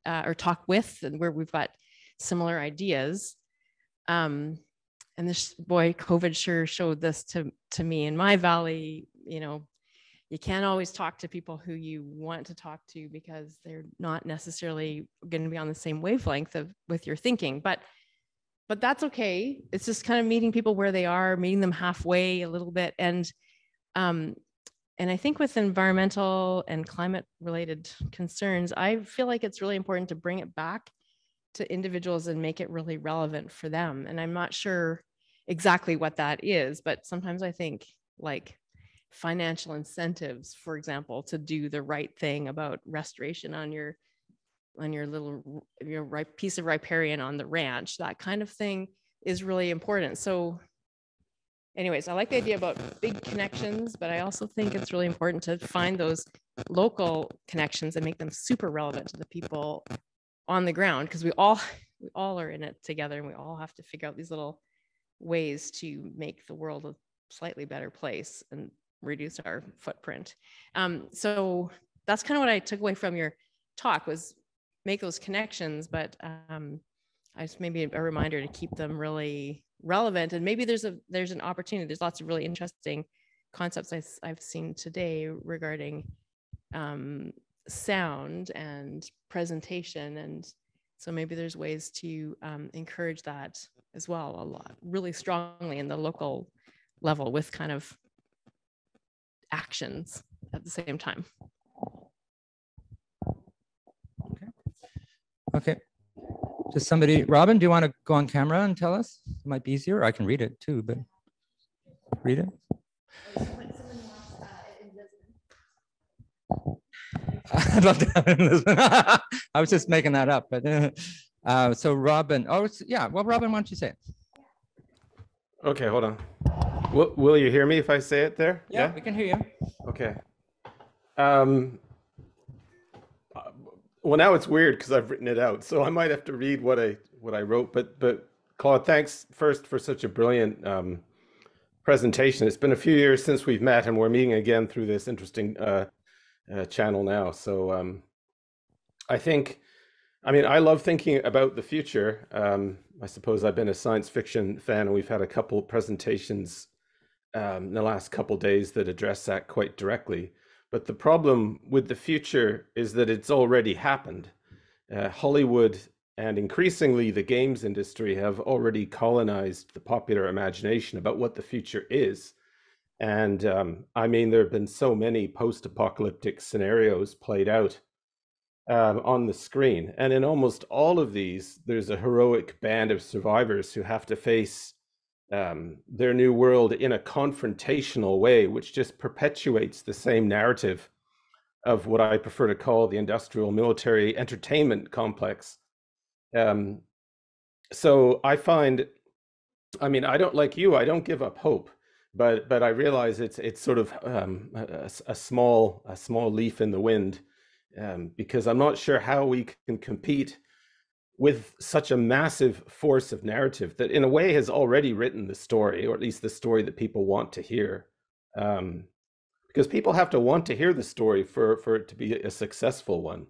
or talk with, and where we've got similar ideas. And this COVID sure showed this to me in my valley. You can't always talk to people who you want to talk to because they're not necessarily going to be on the same wavelength with your thinking. But that's okay. It's just kind of meeting people where they are, meeting them halfway a little bit. And I think with environmental and climate related concerns, I feel like it's really important to bring it back to individuals and make it really relevant for them. And I'm not sure exactly what that is, but sometimes I think like financial incentives, for example, to do the right thing about restoration on your little piece of riparian on the ranch, that kind of thing is really important. So anyways, I like the idea about big connections, but I also think it's really important to find those local connections and make them super relevant to the people on the ground, because we all are in it together, and we all have to figure out these little ways to make the world a slightly better place and reduce our footprint. So that's kind of what I took away from your talk, was make those connections, but I just maybe a reminder to keep them really relevant. And maybe there's an opportunity. There's lots of really interesting concepts I've seen today regarding sound and presentation. And so maybe there's ways to encourage that as well, a lot, really strongly in the local level, with kind of actions at the same time. Okay. Does somebody, Robin, do you want to go on camera and tell us? It might be easier. I can read it too, but read it. I'd love to have it in Lisbon. I was just making that up, but so Robin, yeah, well, Robin, why don't you say it? Okay, hold on. Will you hear me if I say it there? Yeah, we can hear you. Okay. Well, now it's weird because I've written it out, so I might have to read what I wrote. But Claude, thanks first for such a brilliant presentation. It's been a few years since we've met, and we're meeting again through this interesting channel now. So I think, I mean, I love thinking about the future. I suppose I've been a science fiction fan, and we've had a couple presentations in the last couple days that address that quite directly. But the problem with the future is that it's already happened. Hollywood and increasingly the games industry have already colonized the popular imagination about what the future is. And I mean, there have been so many post-apocalyptic scenarios played out on the screen. And in almost all of these, there's a heroic band of survivors who have to face their new world in a confrontational way, which just perpetuates the same narrative of what I prefer to call the industrial military entertainment complex. So I find, I mean, I don't, like you, I don't give up hope, but I realize it's sort of a small leaf in the wind, because I'm not sure how we can compete with such a massive force of narrative that in a way has already written the story, or at least the story that people want to hear. Because people have to want to hear the story for it to be a successful one.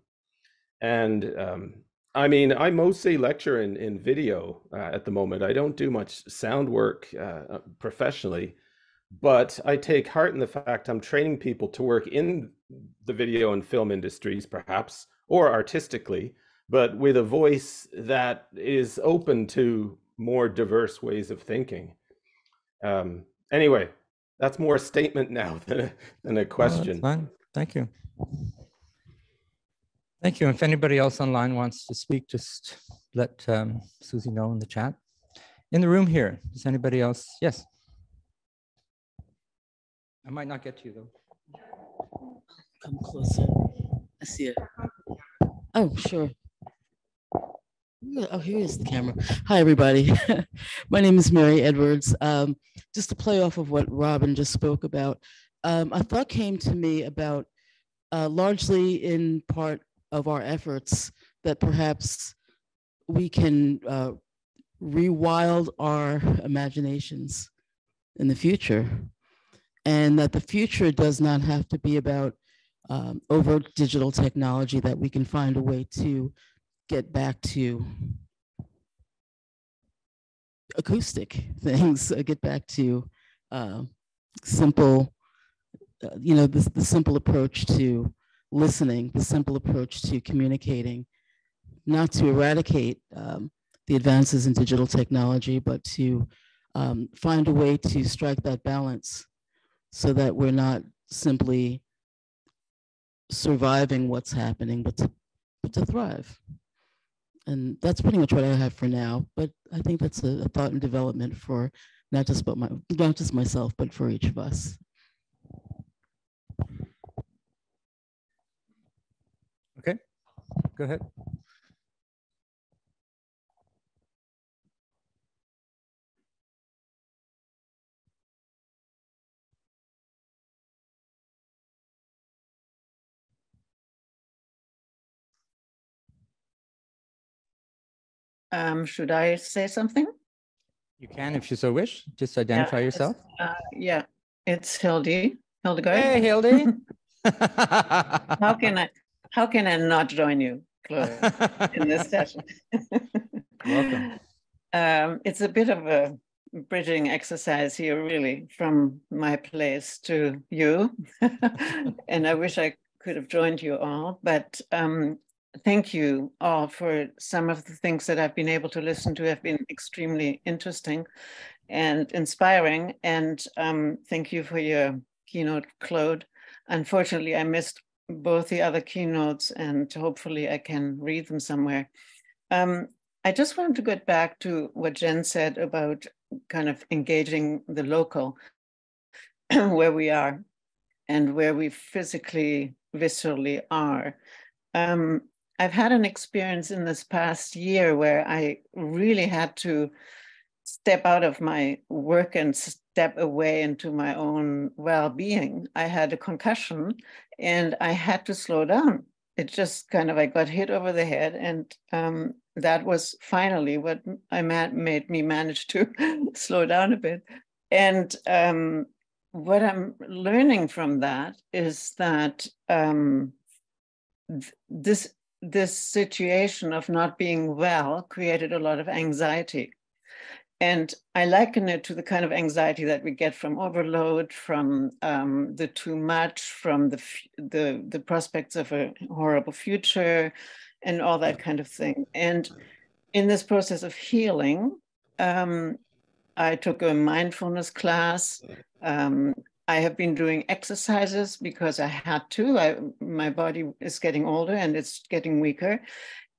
And I mean, I mostly lecture in video at the moment. I don't do much sound work professionally, but I take heart in the fact I'm training people to work in the video and film industries, perhaps, or artistically, but with a voice that is open to more diverse ways of thinking. Anyway, that's more a statement now than a question. Oh, that's fine. Thank you. Thank you. If anybody else online wants to speak, just let Susie know in the chat. In the room here, does anybody else? Yes. I might not get to you though. Come closer. I see it. Oh, sure. Oh, here is the camera. Hi, everybody. My name is Mary Edwards. Just to play off of what Robin just spoke about, a thought came to me about largely in part of our efforts that perhaps we can rewild our imaginations in the future, and that the future does not have to be about overt digital technology, that we can find a way to get back to acoustic things, get back to simple, the simple approach to listening, the simple approach to communicating, not to eradicate the advances in digital technology, but to find a way to strike that balance so that we're not simply surviving what's happening, but to thrive. And that's pretty much what I have for now. But I think that's a thought and development for not just myself, but for each of us. Okay, go ahead. Should I say something? You can, if you so wish. Just identify yourself. Yeah, it's Hildy. Hildegard. Hey, Hildy. How can I not join you, Claude, in this session? Welcome. It's a bit of a bridging exercise here, really, from my place to you. And I wish I could have joined you all, but thank you all for some of the things that I've been able to listen to have been extremely interesting and inspiring. And thank you for your keynote, Claude. Unfortunately, I missed both the other keynotes, and hopefully I can read them somewhere. I just wanted to get back to what Jen said about kind of engaging the local, where we are and where we physically, viscerally are. I've had an experience in this past year where I really had to step out of my work and step away into my own well-being. I had a concussion and I had to slow down. It just kind of, I got hit over the head, and that was finally what made me manage to slow down a bit. And what I'm learning from that is that this situation of not being well created a lot of anxiety. And I liken it to the kind of anxiety that we get from overload, from the too much, from the prospects of a horrible future, and all that kind of thing. And in this process of healing, I took a mindfulness class. I have been doing exercises because I had to. My body is getting older and it's getting weaker.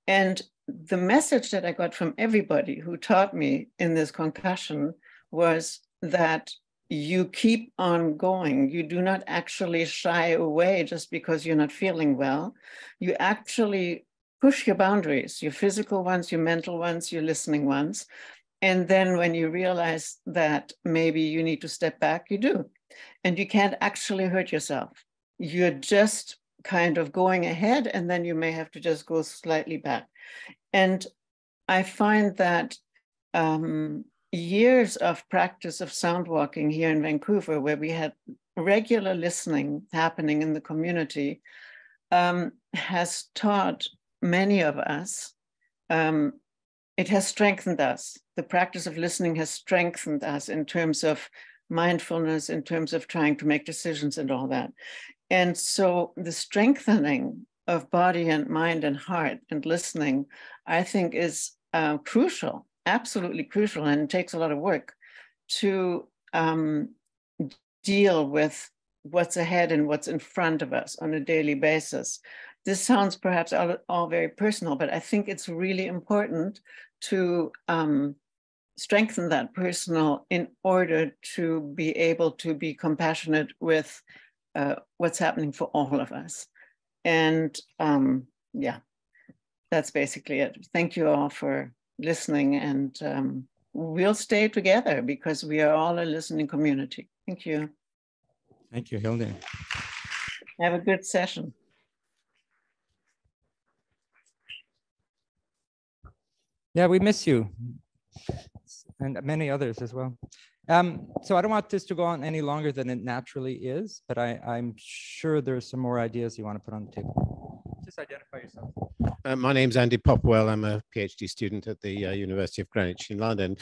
And the message that I got from everybody who taught me in this concussion was that you keep on going. You do not actually shy away just because you're not feeling well. You actually push your boundaries, your physical ones, your mental ones, your listening ones. And then when you realize that maybe you need to step back, you do. And you can't actually hurt yourself. You're just kind of going ahead, and then you may have to just go slightly back. And I find that years of practice of sound walking here in Vancouver, where we had regular listening happening in the community, has taught many of us, it has strengthened us. The practice of listening has strengthened us in terms of mindfulness, in terms of trying to make decisions and all that. And so the strengthening of body and mind and heart and listening, I think, is crucial, absolutely crucial, and it takes a lot of work to deal with what's ahead and what's in front of us on a daily basis. This sounds perhaps all very personal, but I think it's really important to strengthen that personal in order to be able to be compassionate with what's happening for all of us. And yeah, that's basically it. Thank you all for listening, and we'll stay together because we are all a listening community. Thank you. Thank you, Hilde. Have a good session. Yeah, we miss you, and many others as well. So I don't want this to go on any longer than it naturally is, but I'm sure there's some more ideas you want to put on the table. Just identify yourself. My name's Andy Popwell. I'm a PhD student at the University of Greenwich in London.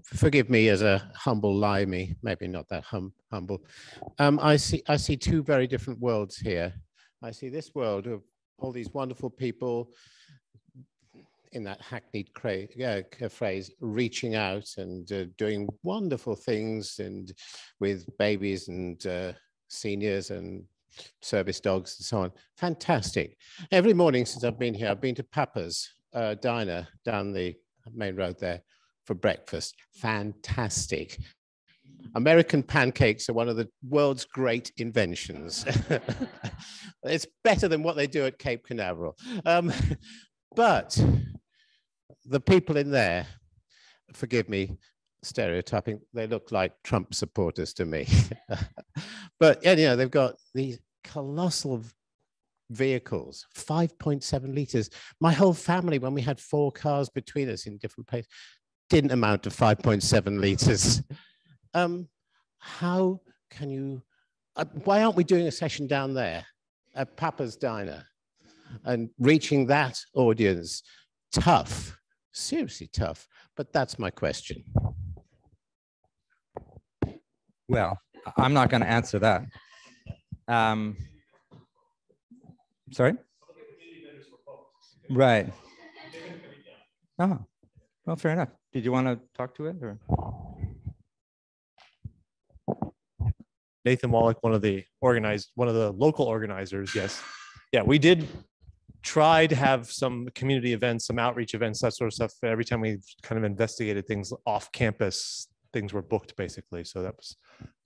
Forgive me as a humble lie-me, maybe not that humble. I see two very different worlds here. I see this world of all these wonderful people, in that hackneyed phrase, reaching out and doing wonderful things, and with babies and seniors and service dogs and so on. Fantastic. Every morning since I've been here, I've been to Papa's diner down the main road there for breakfast. Fantastic. American pancakes are one of the world's great inventions. It's better than what they do at Cape Canaveral. But the people in there, forgive me, stereotyping, they look like Trump supporters to me. But anyhow, they've got these colossal vehicles, 5.7 liters. My whole family, when we had 4 cars between us in different places, didn't amount to 5.7 liters. How can you, why aren't we doing a session down there at Papa's Diner and reaching that audience? Tough, seriously tough, but that's my question. Well, I'm not going to answer that. Sorry? Right. Oh, well, fair enough. Did you want to talk to it, or? Nathan Wallach, one of the local organizers. Yes. Yeah, we did try to have some community events, some outreach events, that sort of stuff. Every time we kind of investigated things off campus, things were booked basically. So that was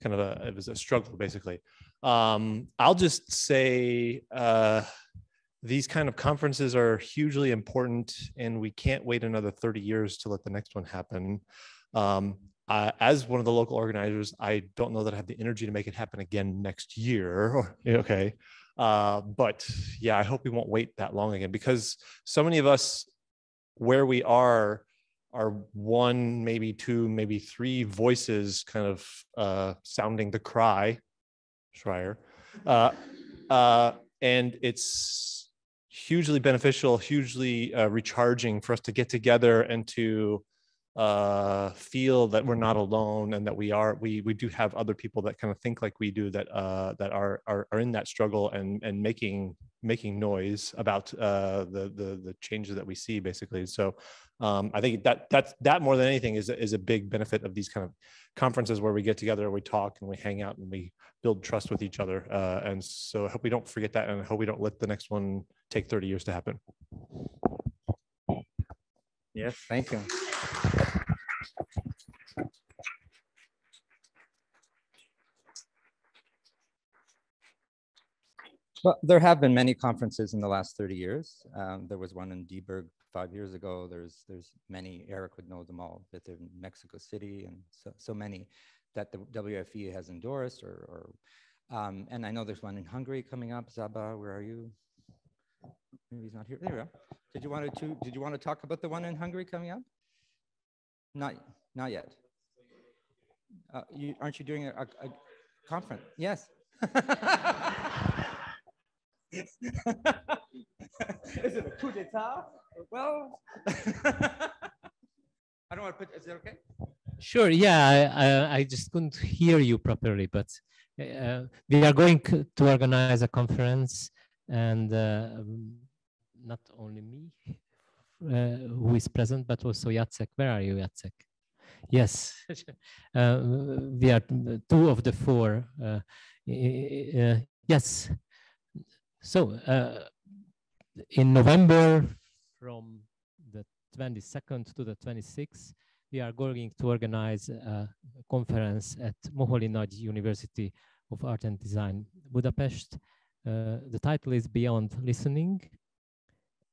kind of it was a struggle basically. I'll just say these kind of conferences are hugely important, and we can't wait another 30 years to let the next one happen. As one of the local organizers, I don't know that I have the energy to make it happen again next year. Okay. But yeah, I hope we won't wait that long again, because so many of us where we are are one, maybe two, maybe three voices kind of sounding the cry, Schryer. And it's hugely beneficial, hugely recharging for us to get together and to feel that we're not alone, and that we do have other people that kind of think like we do, that are in that struggle and making noise about the changes that we see, basically. So I think that more than anything is a big benefit of these kind of conferences, where we get together and we talk and we hang out and we build trust with each other. And so I hope we don't forget that, and I hope we don't let the next one take 30 years to happen. Yes, thank you. Well, there have been many conferences in the last 30 years. There was one in Dieburg 5 years ago. There's many, Eric would know them all, but they're in Mexico City, and so many that the WFE has endorsed, and I know there's one in Hungary coming up. Zaba, where are you? Maybe he's not here. There we go. Did you want to talk about the one in Hungary coming up? Not yet. Aren't you doing a conference? Yes. Is it a coup d'etat? Well, I don't want to put. Is it okay? Sure. Yeah, I just couldn't hear you properly, but we are going to organize a conference, and not only me who is present, but also Jacek. Where are you, Jacek? Yes, we are 2 of the 4. Yes. So in November, from the 22nd to the 26th, we are going to organize a conference at McGill University of Art and Design, Budapest. The title is Beyond Listening,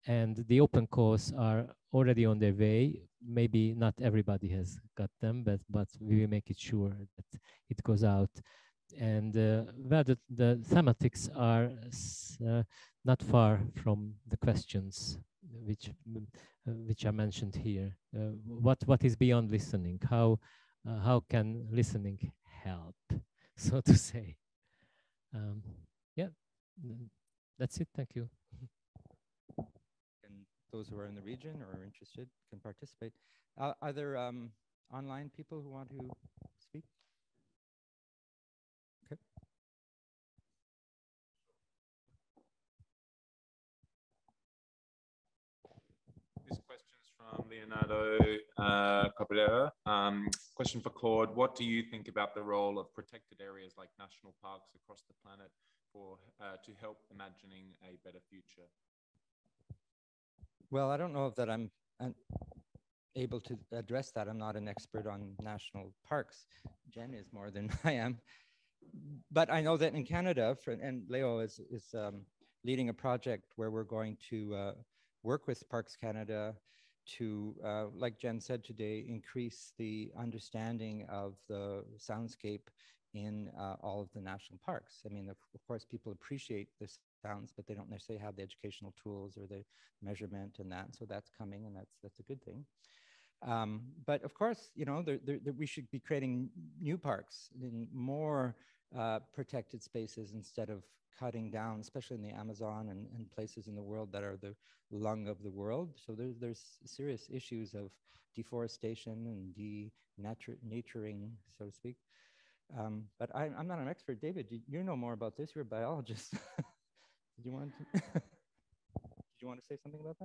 and the open calls are already on their way. Maybe not everybody has got them, but we will make it sure that it goes out. And where the thematics are not far from the questions which are mentioned here. What is beyond listening? How can listening help, so to say? Yeah, that's it. Thank you. And those who are in the region or are interested can participate. Are there online people who want to speak? Okay. This question is from Leonardo Cabrera. Question for Claude. What do you think about the role of protected areas like national parks across the planet to help imagining a better future? Well, I don't know that I'm able to address that. I'm not an expert on national parks. Jen is more than I am. But I know that in Canada, and Leo is leading a project where we're going to work with Parks Canada to, like Jen said today, increase the understanding of the soundscape in all of the national parks. I mean, of course, people appreciate the sounds, but they don't necessarily have the educational tools or the measurement and that. So that's coming, and that's a good thing. But of course, you know, we should be creating new parks in more protected spaces instead of cutting down, especially in the Amazon and places in the world that are the lung of the world. So there's serious issues of deforestation and denaturing, so to speak. But I'm not an expert. David, you know more about this. You're a biologist. Did you want to say something about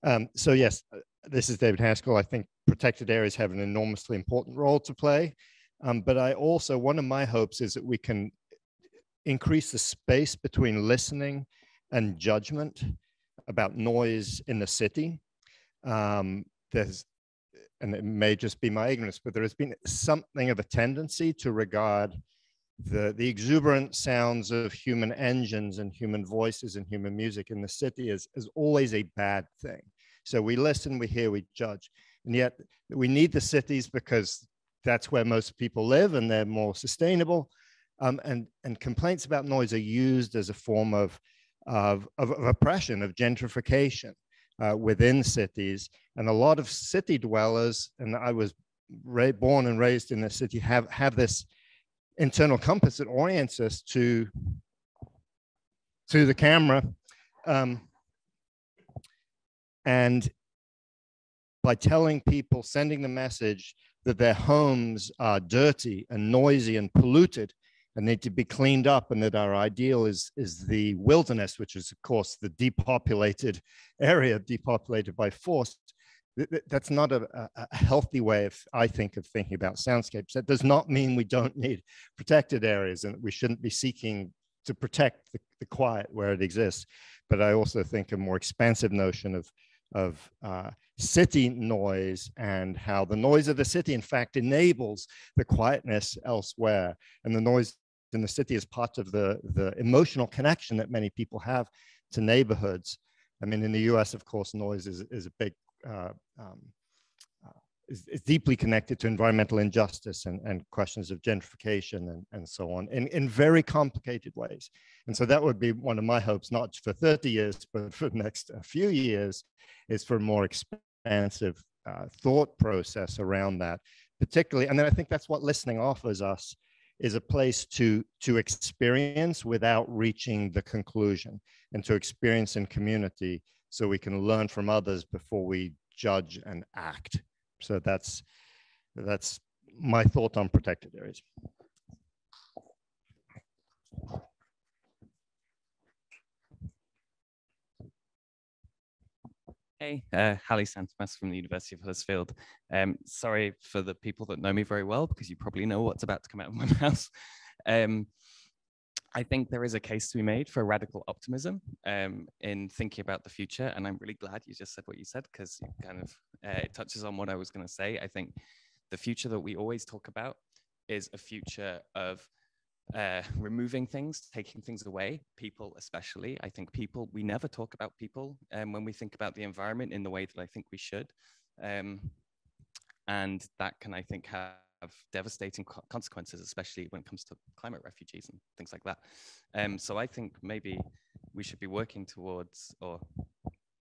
that? So yes, this is David Haskell. I think protected areas have an enormously important role to play. But I also, one of my hopes is that we can increase the space between listening and judgment about noise in the city. And it may just be my ignorance, but there has been something of a tendency to regard the exuberant sounds of human engines and human voices and human music in the city as always a bad thing. So we listen, we hear, we judge. And yet we need the cities because that's where most people live and they're more sustainable. And complaints about noise are used as a form of of oppression, of gentrification within cities. And a lot of city dwellers, and I was born and raised in the city, have this internal compass that orients us to the camera. And by telling people, sending the message that their homes are dirty and noisy and polluted and need to be cleaned up, and that our ideal is the wilderness, which is, of course, the depopulated area, depopulated by force. That's not a healthy way of, I think, of thinking about soundscapes. That does not mean we don't need protected areas and we shouldn't be seeking to protect the quiet where it exists. But I also think a more expansive notion of city noise, and how the noise of the city, in fact, enables the quietness elsewhere. And the noise in the city is part of the emotional connection that many people have to neighborhoods. I mean, in the US, of course, noise is a big, is deeply connected to environmental injustice and questions of gentrification and so on in very complicated ways. And so that would be one of my hopes, not for 30 years, but for the next few years, is for a more expansive thought process around that, particularly. And then I think that's what listening offers us, is a place to experience without reaching the conclusion, and to experience in community so we can learn from others before we judge and act. So that's my thought on protected areas. Hey, Hallie Santomas from the University of Huddersfield. Sorry for the people that know me very well, because you probably know what's about to come out of my mouth. I think there is a case to be made for radical optimism in thinking about the future. And I'm really glad you just said what you said, because it kind of it touches on what I was going to say. I think the future that we always talk about is a future of removing things, taking things away, people especially. I think people, we never talk about people when we think about the environment in the way that I think we should. And that can, I think, have devastating consequences, especially when it comes to climate refugees and things like that. So I think maybe we should be working towards, or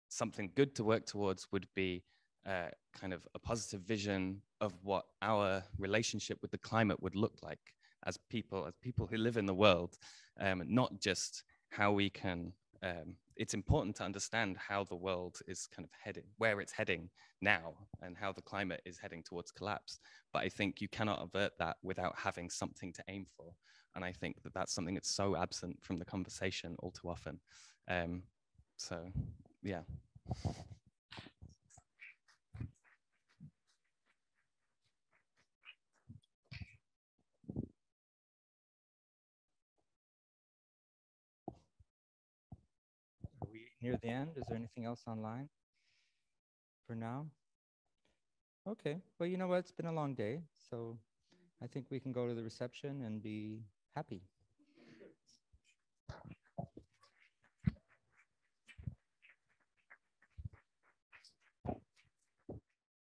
something good to work towards would be kind of a positive vision of what our relationship with the climate would look like as people who live in the world, not just how we can, it's important to understand how the world is kind of heading, where it's heading now, and how the climate is heading towards collapse. But I think you cannot avert that without having something to aim for. And I think that that's something that's so absent from the conversation all too often. So, yeah. Are we near the end? Is there anything else online for now? Okay, well, you know what? It's been a long day, so I think we can go to the reception and be happy.